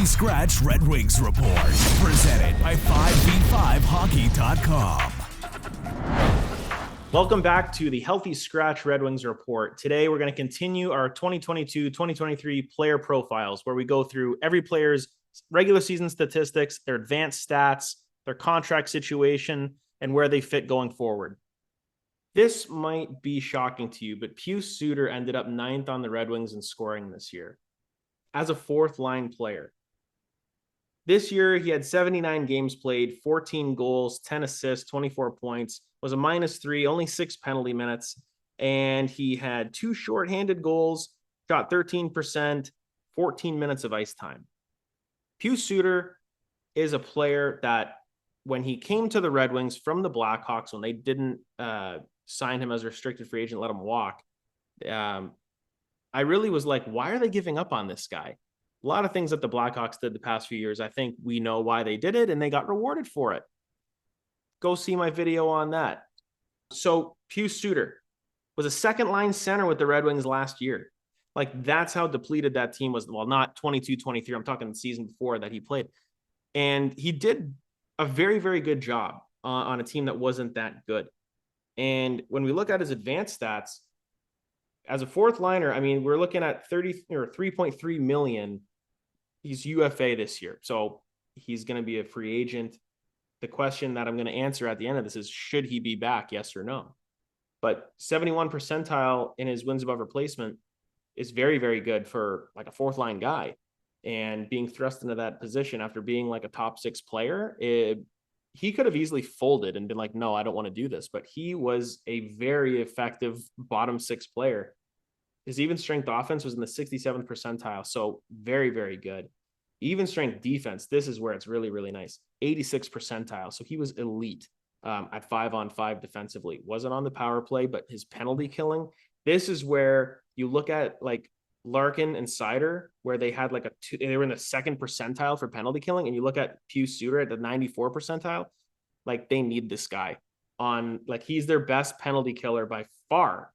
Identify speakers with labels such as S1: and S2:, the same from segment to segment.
S1: Healthy Scratch Red Wings Report, presented by 5v5hockey.com.
S2: Welcome back to the Healthy Scratch Red Wings Report. Today, we're going to continue our 2022-2023 player profiles, where we go through every player's regular season statistics, their advanced stats, their contract situation, and where they fit going forward. This might be shocking to you, but Pius Suter ended up 9th on the Red Wings in scoring this year as a fourth-line player. This year, he had 79 games played, 14 goals, 10 assists, 24 points, was a -3, only 6 penalty minutes, and he had 2 shorthanded goals, shot 13%, 14 minutes of ice time. Pius Suter is a player that when he came to the Red Wings from the Blackhawks, when they didn't sign him as a restricted free agent, let him walk, I really was like, why are they giving up on this guy? A lot of things that the Blackhawks did the past few years, I think we know why they did it, and they got rewarded for it. Go see my video on that. So Pius Suter was a second-line center with the Red Wings last year. Like, that's how depleted that team was. Well, not 22-23. I'm talking the season before that he played. And he did a very, very good job on a team that wasn't that good. And when we look at his advanced stats, as a fourth liner, I mean, we're looking at 3.3 million. He's UFA this year, so he's going to be a free agent. The question that I'm going to answer at the end of this is, should he be back, yes or no? But 71 percentile in his wins above replacement is very, very good for like a fourth line guy. And being thrust into that position after being like a top 6 player, he could have easily folded and been like, no, I don't want to do this. But he was a very effective bottom 6 player. His even strength offense was in the 67th percentile. So very, very good. Even strength defense, this is where it's really, really nice. 86th percentile. So he was elite at 5-on-5 defensively. Wasn't on the power play, but his penalty killing. This is where you look at like Larkin and Suter, where they had like they were in the 2nd percentile for penalty killing. And you look at Pius Suter at the 94th percentile, like they need this guy on, like he's their best penalty killer by far,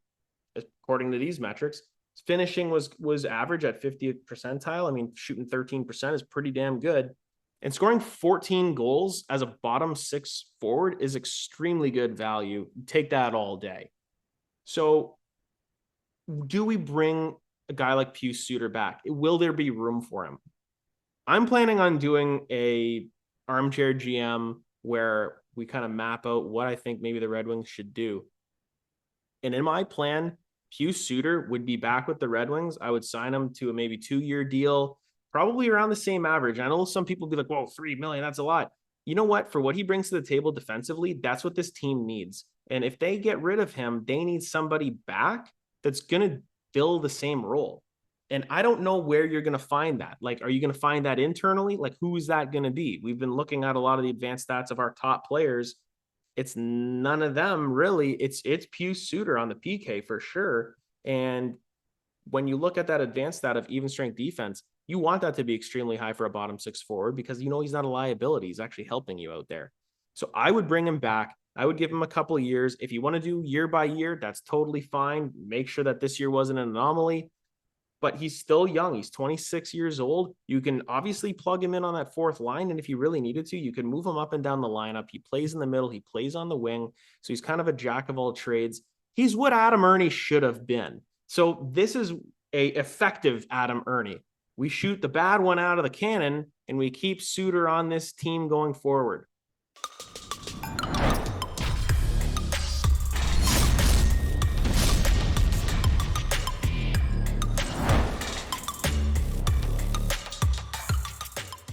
S2: according to these metrics. His finishing was average at 50th percentile. I mean, shooting 13% is pretty damn good. And scoring 14 goals as a bottom 6 forward is extremely good value. Take that all day. So do we bring a guy like Pius Suter back? Will there be room for him? I'm planning on doing a armchair GM where we kind of map out what I think maybe the Red Wings should do. And in my plan, Pius Suter would be back with the Red Wings. I would sign him to a maybe 2-year deal, probably around the same average. I know some people be like, whoa, $3 million, that's a lot. You know what? For what he brings to the table defensively, that's what this team needs. And if they get rid of him, they need somebody back that's going to fill the same role. And I don't know where you're going to find that. Like, are you going to find that internally? Like, who is that going to be? We've been looking at a lot of the advanced stats of our top players. It's none of them really. It's Pius Suter on the PK for sure. And when you look at that advanced stat of even strength defense, you want that to be extremely high for a bottom 6 forward, because you know he's not a liability. He's actually helping you out there. So I would bring him back. I would give him a couple of years. If you want to do year by year, that's totally fine. Make sure that this year wasn't an anomaly. But he's still young. He's 26 years old. You can obviously plug him in on that fourth line. And if you really needed to, you can move him up and down the lineup. He plays in the middle. He plays on the wing. So he's kind of a jack of all trades. He's what Adam Ernie should have been. So this is a effective Adam Ernie. We shoot the bad one out of the cannon and we keep Suter on this team going forward.